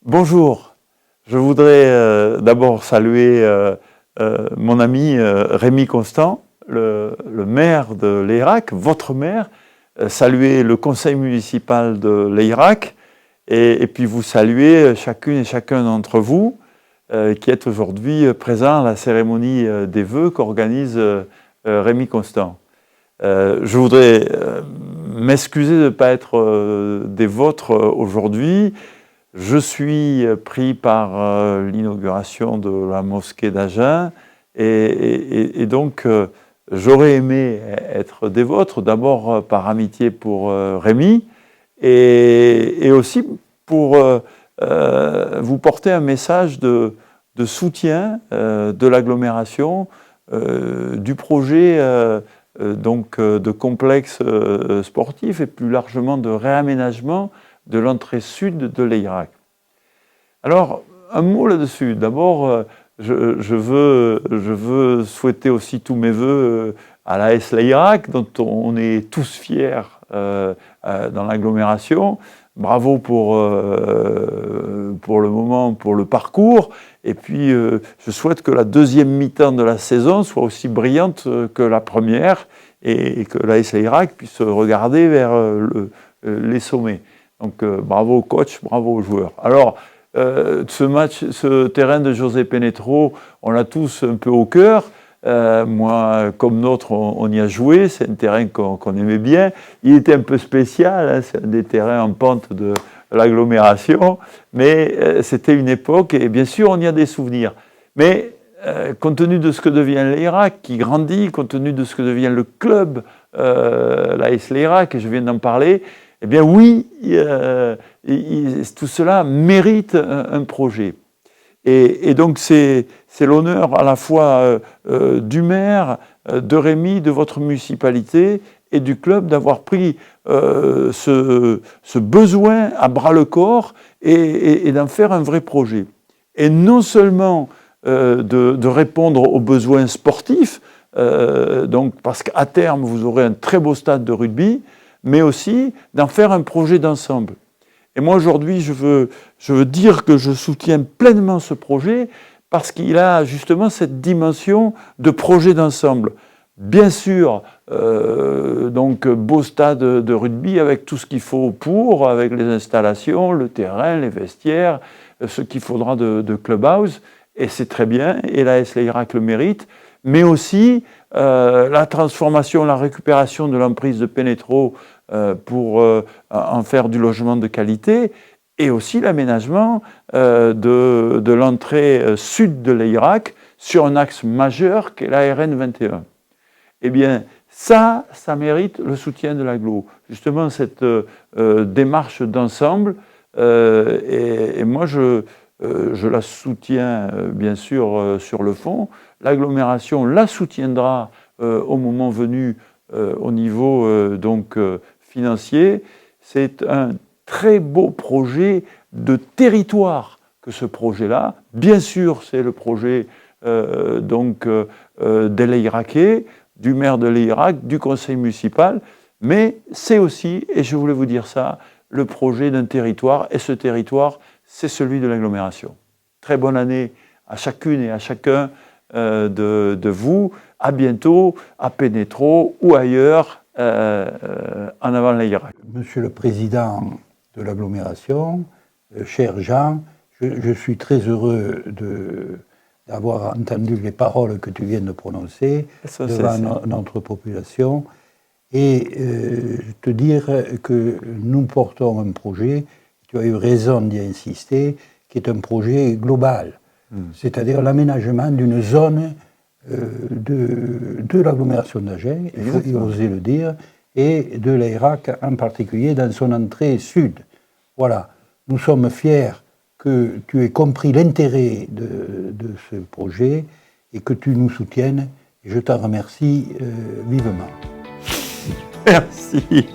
Bonjour, je voudrais d'abord saluer mon ami Rémi Constant, le maire de Layrac, votre maire, saluer le conseil municipal de Layrac et puis vous saluer chacune et chacun d'entre vous qui êtes aujourd'hui présents à la cérémonie des vœux qu'organise Rémi Constant. Je voudrais m'excuser de ne pas être des vôtres aujourd'hui. Je suis pris par l'inauguration de la mosquée d'Agen et donc j'aurais aimé être des vôtres, d'abord par amitié pour Rémi et aussi pour vous porter un message de soutien de l'agglomération, du projet donc de complexe sportif et plus largement de réaménagement de l'entrée sud de Layrac. Alors, un mot là-dessus. D'abord, je veux souhaiter aussi tous mes voeux à l'AS Layrac, dont on est tous fiers dans l'agglomération. Bravo pour le moment, pour le parcours. Et puis, je souhaite que la deuxième mi-temps de la saison soit aussi brillante que la première et que l'AS Layrac puisse regarder vers les sommets. Donc bravo au coach, bravo aux joueurs. Alors, ce terrain de José Pénétro, on l'a tous un peu au cœur. Moi, comme notre, on y a joué. C'est un terrain qu'on aimait bien. Il était un peu spécial, hein, c'est un des terrains en pente de l'agglomération. Mais c'était une époque, et bien sûr, on y a des souvenirs. Mais compte tenu de ce que devient Layrac, qui grandit, compte tenu de ce que devient le club, l'AS Layrac, et je viens d'en parler, eh bien oui, tout cela mérite un projet. Et donc c'est l'honneur à la fois du maire, de Rémi, de votre municipalité et du club d'avoir pris ce besoin à bras-le-corps et d'en faire un vrai projet. Et non seulement de répondre aux besoins sportifs, donc parce qu'à terme vous aurez un très beau stade de rugby, mais aussi d'en faire un projet d'ensemble. Et moi aujourd'hui, je veux dire que je soutiens pleinement ce projet parce qu'il a justement cette dimension de projet d'ensemble. Bien sûr, donc beau stade de rugby avec tout ce qu'il faut pour, avec les installations, le terrain, les vestiaires, ce qu'il faudra de clubhouse, et c'est très bien, et l'AS Layrac le mérite, mais aussi la transformation, la récupération de l'emprise de Pénétro pour en faire du logement de qualité, et aussi l'aménagement de l'entrée sud de Layrac sur un axe majeur qui est la RN 21. Eh bien, ça mérite le soutien de l'agglo. Justement, cette démarche d'ensemble, et moi je la soutiens bien sûr sur le fond. L'agglomération la soutiendra au moment venu au niveau donc financier. C'est un très beau projet de territoire que ce projet-là. Bien sûr, c'est le projet des Layracais, du maire de Layrac, du conseil municipal, mais c'est aussi, et je voulais vous dire ça, le projet d'un territoire, et ce territoire, c'est celui de l'agglomération. Très bonne année à chacune et à chacun de vous. À bientôt, à Pénétro ou ailleurs, en avant Layrac. Monsieur le Président de l'agglomération, cher Jean, je suis très heureux d'avoir entendu les paroles que tu viens de prononcer devant notre population et te dire que nous portons un projet, tu as eu raison d'y insister, qui est un projet global, c'est-à-dire l'aménagement d'une zone de l'agglomération d'Agen, il faut oser le dire, et de Layrac en particulier dans son entrée sud. Voilà, nous sommes fiers que tu aies compris l'intérêt de ce projet et que tu nous soutiennes. Et je t'en remercie vivement. Merci.